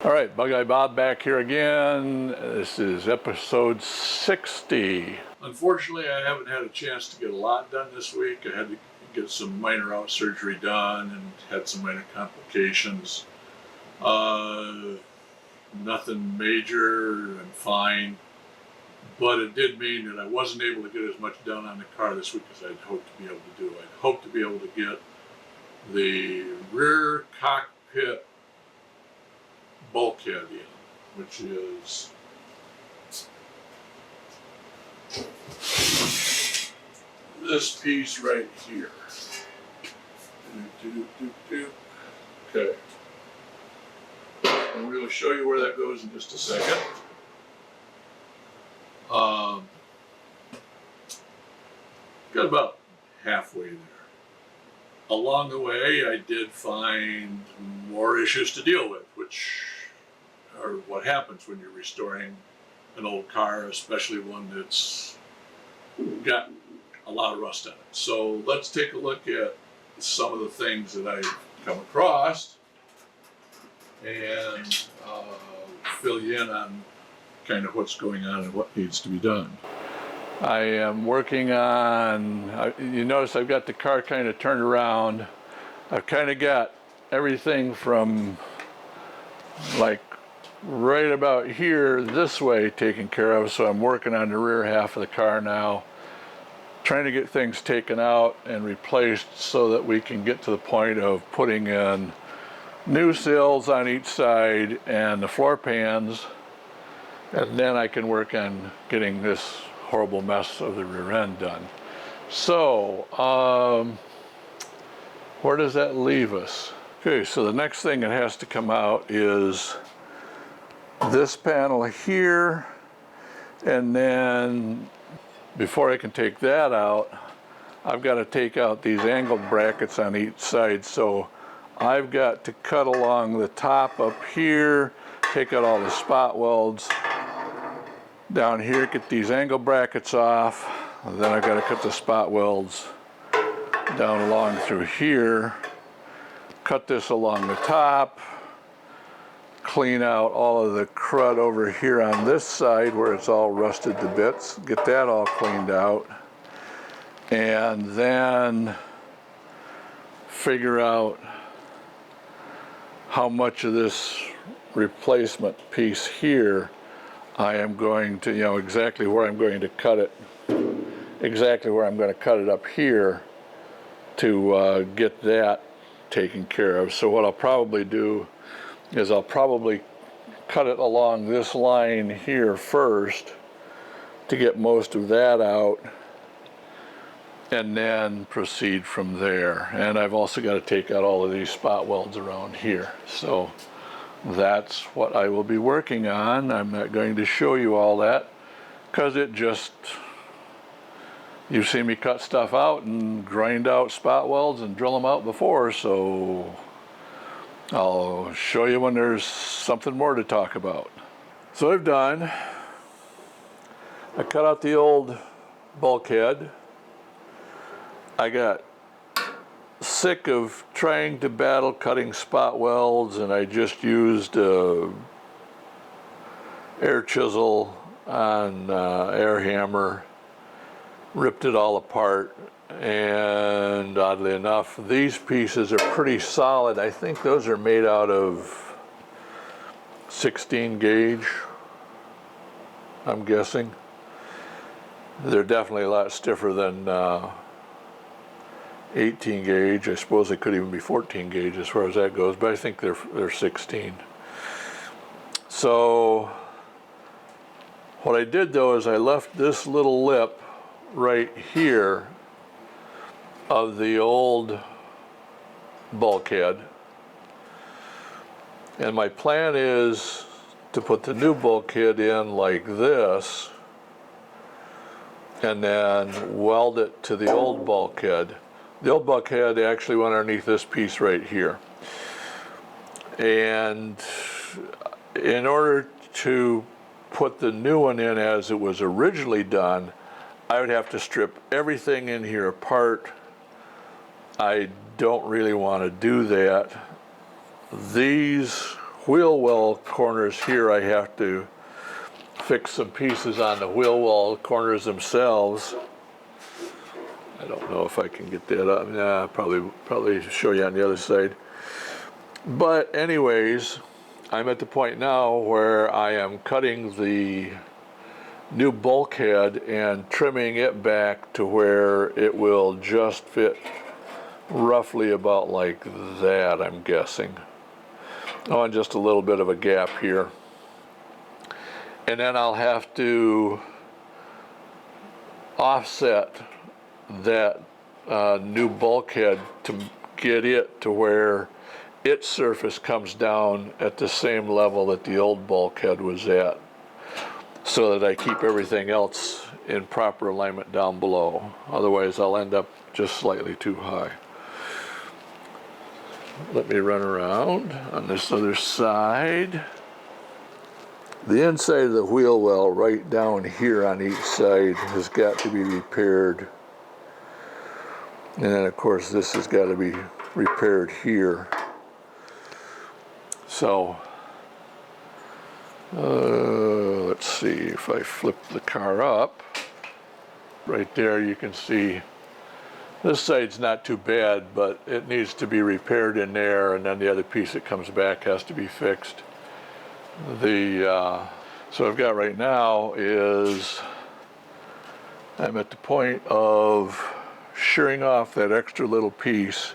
All right, BugeyeBob back here again. This is episode 60. Unfortunately, I haven't had a chance to get a lot done this week. I had to get some minor out surgery done and had some minor complications. Nothing major and fine, but it did mean that I wasn't able to get as much done on the car this week as I'd hoped to be able to do. I'd hoped to be able to get the rear cockpit bulkhead in, which is this piece right here. Okay. I'm going to show you where that goes in just a second. Got about halfway there. Along the way, I did find more issues to deal with, which are what happens when you're restoring an old car, especially one that's got a lot of rust on it. So let's take a look at some of the things that I've come across and fill you in on kind of what's going on and what needs to be done. I am working on, you notice I've got the car kind of turned around. I've kind of got everything from like right about here this way taken care of, so I'm working on the rear half of the car now, trying to get things taken out and replaced so that we can get to the point of putting in new sills on each side and the floor pans, and then I can work on getting this horrible mess of the rear end done. So, where does that leave us? Okay, so the next thing that has to come out is this panel here, and then before I can take that out, I've got to take out these angled brackets on each side. So I've got to cut along the top up here, take out all the spot welds down here, get these angle brackets off, and then I've got to cut the spot welds down along through here, cut this along the top, clean out all of the crud over here on this side where it's all rusted to bits, get that all cleaned out, and then figure out how much of this replacement piece here I am going to, exactly where I'm going to cut it, exactly where I'm going to cut it up here to get that taken care of. So what I'll probably do is I'll probably cut it along this line here first to get most of that out, and then proceed from there. And I've also got to take out all of these spot welds around here. So that's what I will be working on. I'm not going to show you all that because you've seen me cut stuff out and grind out spot welds and drill them out before, so I'll show you when there's something more to talk about. So I've done, I cut out the old bulkhead. I got sick of trying to battle cutting spot welds, and I just used air chisel on air hammer, ripped it all apart, and oddly enough, these pieces are pretty solid. I think those are made out of 16 gauge, I'm guessing. They're definitely a lot stiffer than 18 gauge. I suppose they could even be 14 gauge as far as that goes, but I think they're 16. So what I did though is I left this little lip right here of the old bulkhead, and my plan is to put the new bulkhead in like this and then weld it to the old bulkhead. The old bulkhead actually went underneath this piece right here. And in order to put the new one in as it was originally done, I would have to strip everything in here apart. I don't really want to do that. These wheel well corners here, I have to fix some pieces on the wheel well corners themselves. I don't know if I can get that up. Yeah, probably show you on the other side. But anyways, I'm at the point now where I am cutting the new bulkhead and trimming it back to where it will just fit roughly about like that, I'm guessing. Oh, and just a little bit of a gap here. And then I'll have to offset that new bulkhead to get it to where its surface comes down at the same level that the old bulkhead was at, so that I keep everything else in proper alignment down below. Otherwise, I'll end up just slightly too high. Let me run around on this other side. The inside of the wheel well right down here on each side has got to be repaired. And then of course this has got to be repaired here. So, let's see if I flip the car up. Right there you can see this side's not too bad, but it needs to be repaired in there, and then the other piece that comes back has to be fixed. So I've got right now is I'm at the point of shearing off that extra little piece.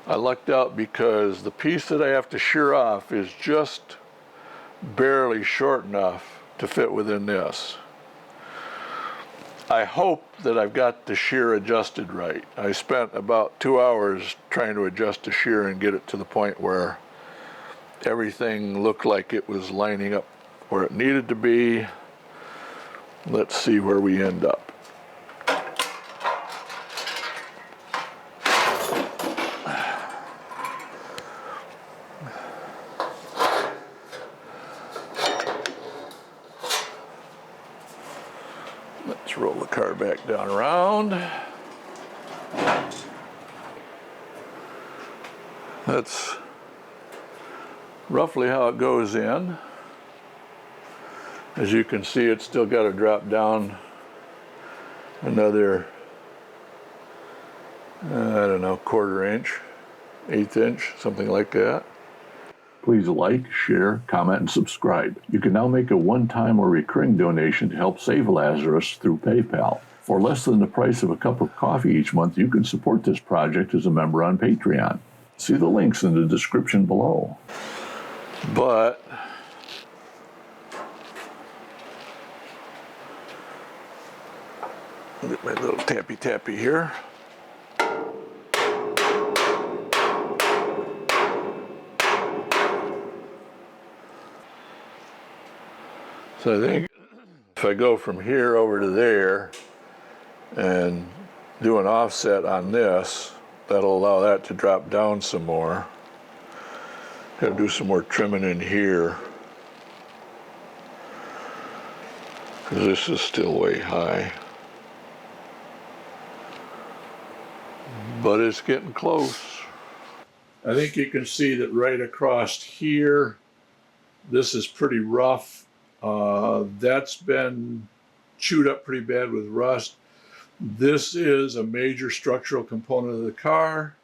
I lucked out because the piece that I have to shear off is just barely short enough to fit within this. I hope that I've got the shear adjusted right. I spent about 2 hours trying to adjust the shear and get it to the point where everything looked like it was lining up where it needed to be. Let's see where we end up. Let's roll the car back down around. That's roughly how it goes in. As you can see, it's still got to drop down another, I don't know, 1/4 inch, 1/8 inch, something like that. Please like, share, comment, and subscribe. You can now make a one-time or recurring donation to help save Lazarus through PayPal. For less than the price of a cup of coffee each month, you can support this project as a member on Patreon. See the links in the description below. But get my little tappy here. So I think if I go from here over to there and do an offset on this, that'll allow that to drop down some more. Gotta do some more trimming in here, because this is still way high. But it's getting close. I think you can see that right across here, this is pretty rough. That's been chewed up pretty bad with rust. This is a major structural component of the car.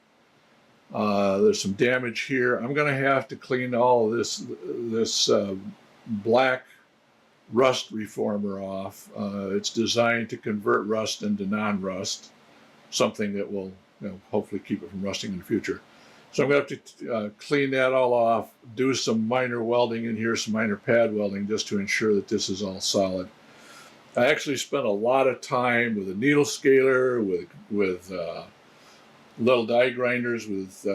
There's some damage here. I'm going to have to clean all of this black rust reformer off. It's designed to convert rust into non-rust, something that will hopefully keep it from rusting in the future. So I'm going to have to clean that all off, do some minor welding in here, some minor pad welding, just to ensure that this is all solid. I actually spent a lot of time with a needle scaler, with little die grinders, with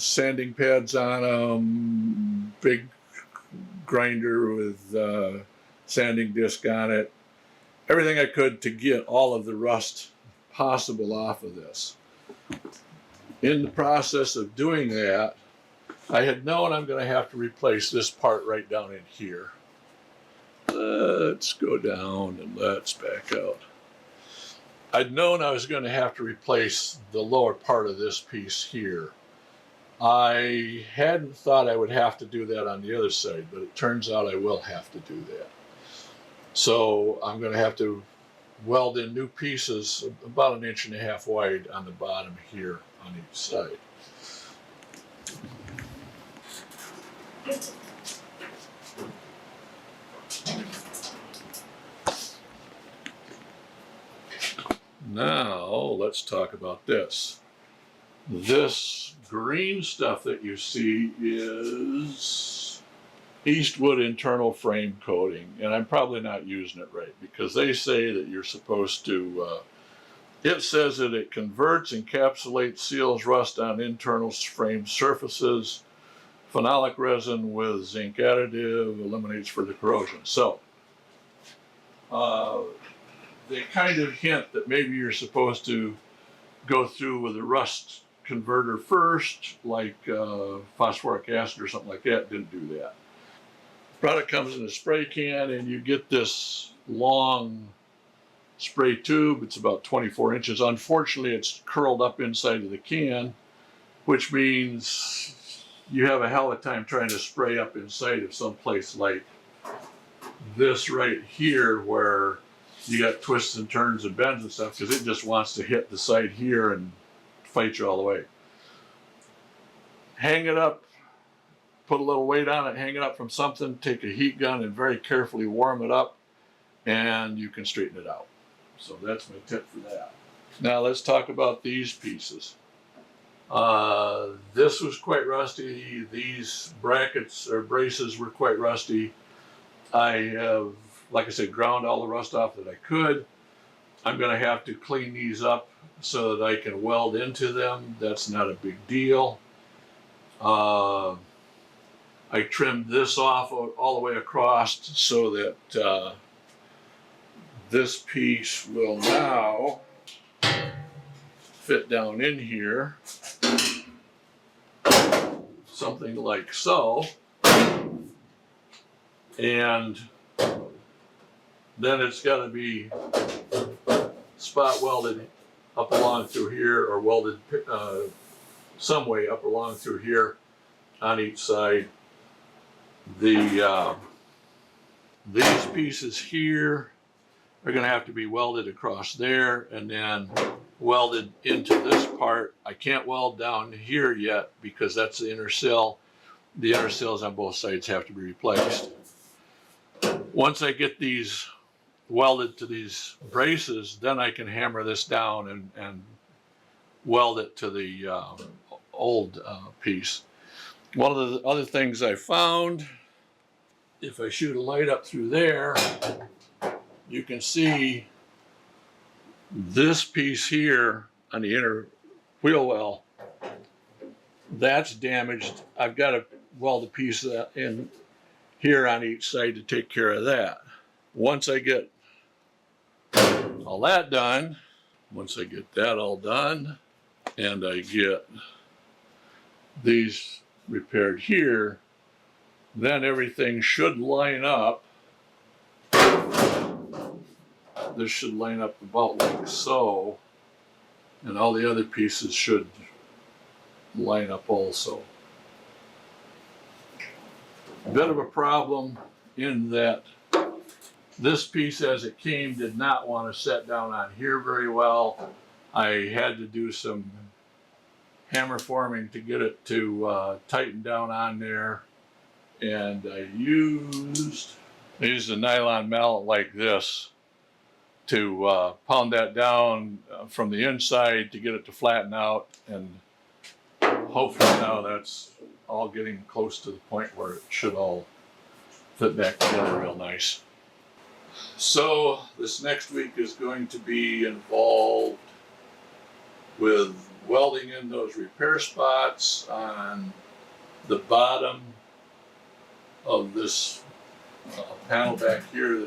sanding pads on them, big grinder with sanding disc on it. Everything I could to get all of the rust possible off of this. In the process of doing that, I had known I'm going to have to replace this part right down in here. Let's go down and let's back out. I'd known I was going to have to replace the lower part of this piece here. I hadn't thought I would have to do that on the other side, but it turns out I will have to do that. So I'm going to have to weld in new pieces about 1.5 inches wide on the bottom here on each side. Now let's talk about this. This green stuff that you see is Eastwood internal frame coating, and I'm probably not using it right because they say that you're supposed to, it says that it converts, encapsulates, seals rust on internal frame surfaces. Phenolic resin with zinc additive eliminates further corrosion. So, they kind of hint that maybe you're supposed to go through with a rust converter first, like phosphoric acid or something like that. Didn't do that. The product comes in a spray can, and you get this long spray tube. It's about 24 inches. Unfortunately, it's curled up inside of the can, which means you have a hell of a time trying to spray up inside of some place like this right here, where you got twists and turns and bends and stuff, because it just wants to hit the side here and fight you all the way. Hang it up, put a little weight on it, hang it up from something, take a heat gun and very carefully warm it up, and you can straighten it out. So that's my tip for that. Now let's talk about these pieces. This was quite rusty. These brackets or braces were quite rusty. I have, like I said, ground all the rust off that I could. I'm going to have to clean these up so that I can weld into them. That's not a big deal. I trimmed this off all the way across so that this piece will now fit down in here, something like so. And then it's got to be spot welded up along through here, or welded some way up along through here on each side. These pieces here are going to have to be welded across there and then welded into this part. I can't weld down here yet because that's the inner sill. The inner sills on both sides have to be replaced. Once I get these welded to these braces, then I can hammer this down and weld it to the old piece. One of the other things I found, if I shoot a light up through there, you can see this piece here on the inner wheel well, that's damaged. I've got to weld a piece in here on each side to take care of that. Once I get all that done, once I get that all done, and I get these repaired here, then everything should line up. This should line up about like so, and all the other pieces should line up also. A bit of a problem in that this piece as it came did not want to set down on here very well. I had to do some hammer forming to get it to tighten down on there, and I used a nylon mallet like this to pound that down from the inside to get it to flatten out, and hopefully now that's all getting close to the point where it should all fit back together real nice. So this next week is going to be involved with welding in those repair spots on the bottom of this panel back here,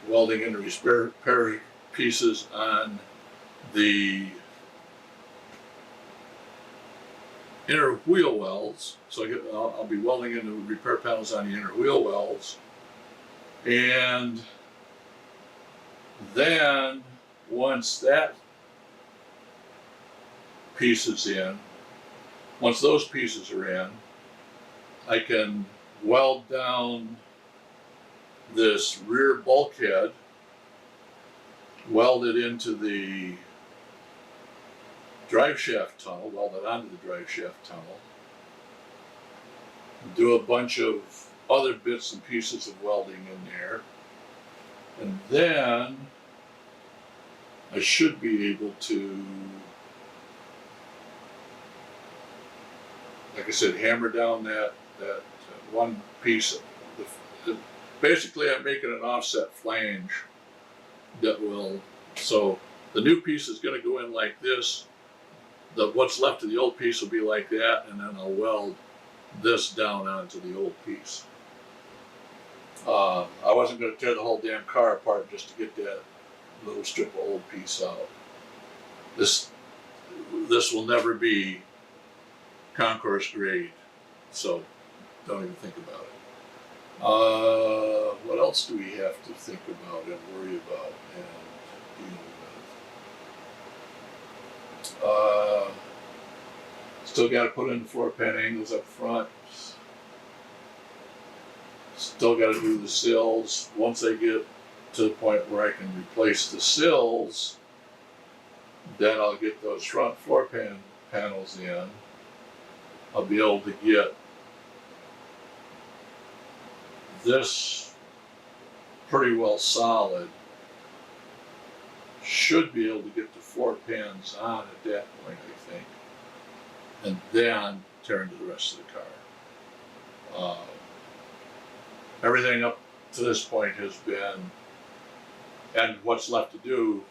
welding in the repair pieces on the inner wheel wells. So I'll be welding in the repair panels on the inner wheel wells. And then once that piece is in, Once those pieces are in, I can weld down this rear bulkhead, weld it into the drive shaft tunnel, weld it onto the drive shaft tunnel, do a bunch of other bits and pieces of welding in there, and then I should be able to, like I said, hammer down that one piece. Basically, I'm making an offset flange that will, so the new piece is going to go in like this. What's left of the old piece will be like that, and then I'll weld this down onto the old piece. I wasn't going to tear the whole damn car apart just to get that little strip of old piece out. This will never be concourse grade, so don't even think about it. What else do we have to think about and worry about and deal with? Still got to put in the floor pan angles up front. Still got to do the sills. Once I get to the point where I can replace the sills, then I'll get those front floor pan panels in. I'll be able to get this pretty well solid. Should be able to get the floor pans on at that point, I think, and then turn to the rest of the car. Everything up to this point has been, and what's left to do,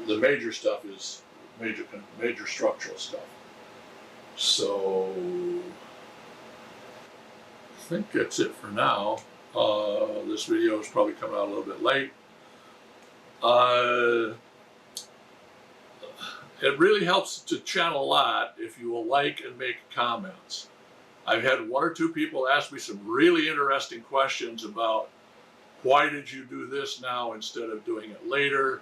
the major stuff is major structural stuff. So I think that's it for now. This video is probably coming out a little bit late. It really helps to channel a lot if you will like and make comments. I've had one or two people ask me some really interesting questions about why did you do this now instead of doing it later?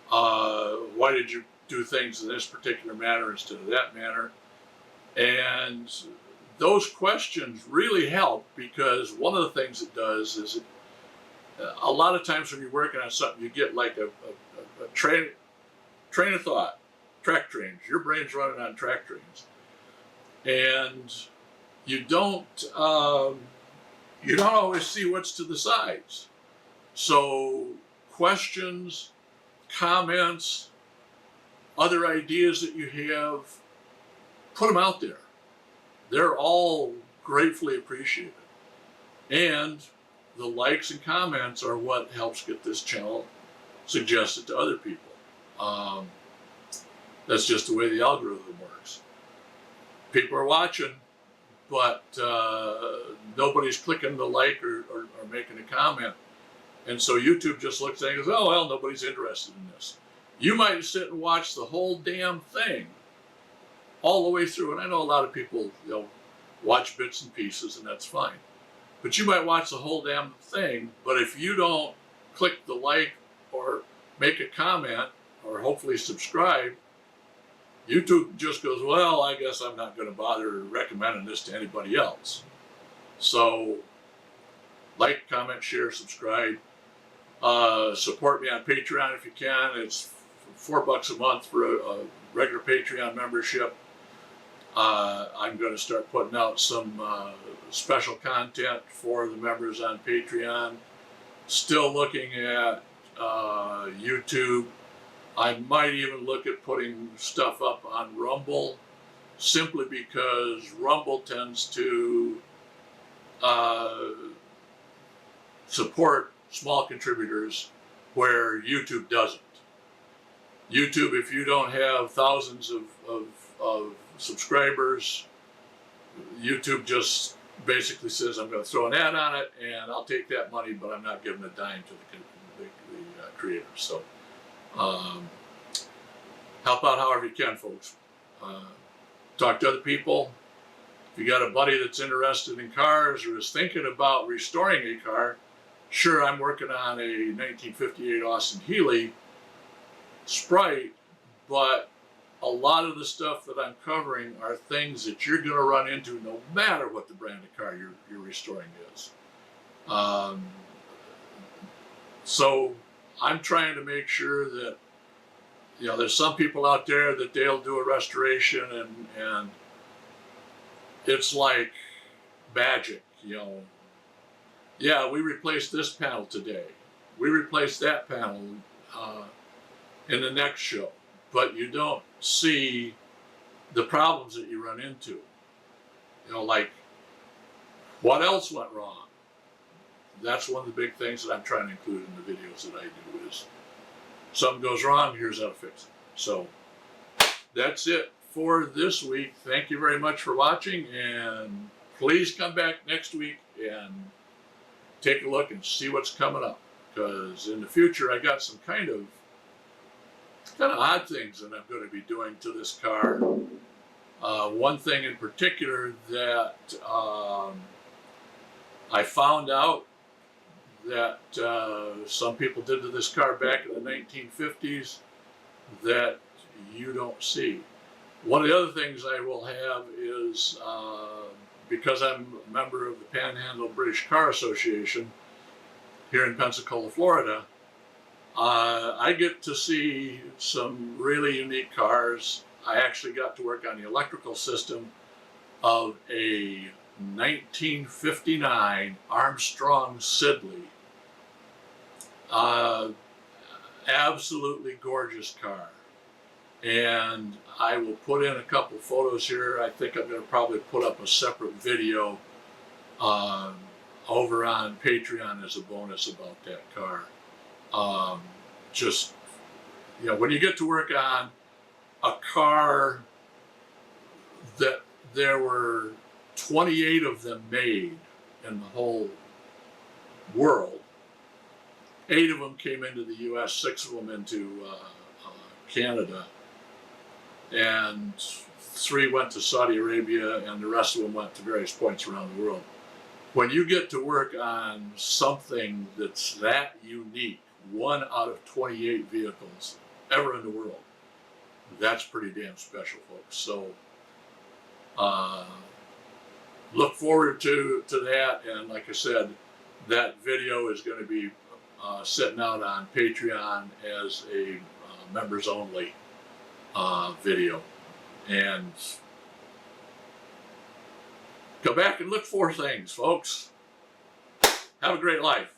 Why did you do things in this particular manner instead of that manner? And those questions really help, because one of the things it does is a lot of times when you're working on something, you get like a train of thought, track trains. Your brain's running on track trains, and you don't always see what's to the sides. So questions, comments, other ideas that you have, put them out there. They're all gratefully appreciated. And the likes and comments are what helps get this channel suggested to other people. That's just the way the algorithm works. People are watching, but nobody's clicking the like or making a comment. And so YouTube just looks at it and goes, oh, well, nobody's interested in this. You might sit and watch the whole damn thing all the way through. And I know a lot of people, watch bits and pieces, and that's fine. But you might watch the whole damn thing, but if you don't click the like or make a comment or hopefully subscribe, YouTube just goes, well, I guess I'm not going to bother recommending this to anybody else. So like, comment, share, subscribe. Support me on Patreon if you can. It's $4 a month for a regular Patreon membership. I'm going to start putting out some special content for the members on Patreon. Still looking at YouTube. I might even look at putting stuff up on Rumble, simply because Rumble tends to support small contributors where YouTube doesn't. YouTube, if you don't have thousands of subscribers, YouTube just basically says, I'm going to throw an ad on it and I'll take that money, but I'm not giving a dime to the creators. So help out however you can, folks. Talk to other people. If you got a buddy that's interested in cars or is thinking about restoring a car, sure, I'm working on a 1958 Austin Healey Sprite, but a lot of the stuff that I'm covering are things that you're going to run into no matter what the brand of car you're restoring is. So I'm trying to make sure that, there's some people out there that they'll do a restoration and it's like magic, Yeah, we replaced this panel today. We replaced that panel in the next show. But you don't see the problems that you run into. Like what else went wrong? That's one of the big things that I'm trying to include in the videos that I do is something goes wrong, here's how to fix it. So that's it for this week. Thank you very much for watching, and please come back next week and take a look and see what's coming up. Because in the future, I got some kind of odd things that I'm going to be doing to this car. One thing in particular that I found out that some people did to this car back in the 1950s that you don't see. One of the other things I will have is, because I'm a member of the Panhandle British Car Association here in Pensacola, Florida, I get to see some really unique cars. I actually got to work on the electrical system of a 1959 Armstrong Siddeley. Absolutely gorgeous car. And I will put in a couple photos here. I think I'm going to probably put up a separate video over on Patreon as a bonus about that car. Just, when you get to work on a car that there were 28 of them made in the whole world. 8 of them came into the U.S., 6 of them into Canada, and 3 went to Saudi Arabia, and the rest of them went to various points around the world. When you get to work on something that's that unique, 1 out of 28 vehicles ever in the world, that's pretty damn special, folks. So look forward to that, and like I said, that video is going to be sitting out on Patreon as a members only video. And go back and look for things, folks. Have a great life.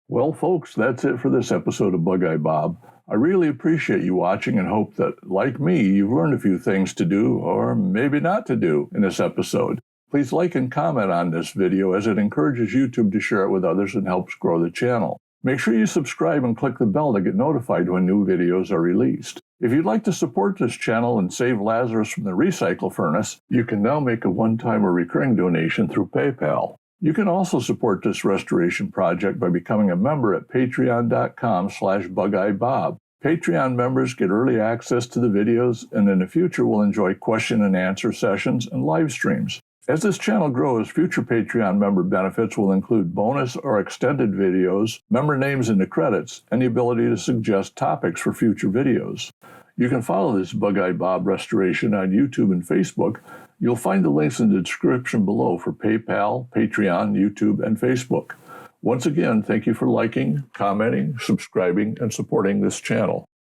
Well, folks, that's it for this episode of BugeyeBob. I really appreciate you watching and hope that, like me, you've learned a few things to do or maybe not to do in this episode. Please like and comment on this video as it encourages YouTube to share it with others and helps grow the channel. Make sure you subscribe and click the bell to get notified when new videos are released. If you'd like to support this channel and save Lazarus from the recycle furnace, you can now make a one-time or recurring donation through PayPal. You can also support this restoration project by becoming a member at patreon.com/BugeyeBob. Patreon members get early access to the videos, and in the future will enjoy question and answer sessions and live streams. As this channel grows, future Patreon member benefits will include bonus or extended videos, member names in the credits, and the ability to suggest topics for future videos. You can follow this BugeyeBob restoration on YouTube and Facebook. You'll find the links in the description below for PayPal, Patreon, YouTube, and Facebook. Once again, thank you for liking, commenting, subscribing, and supporting this channel.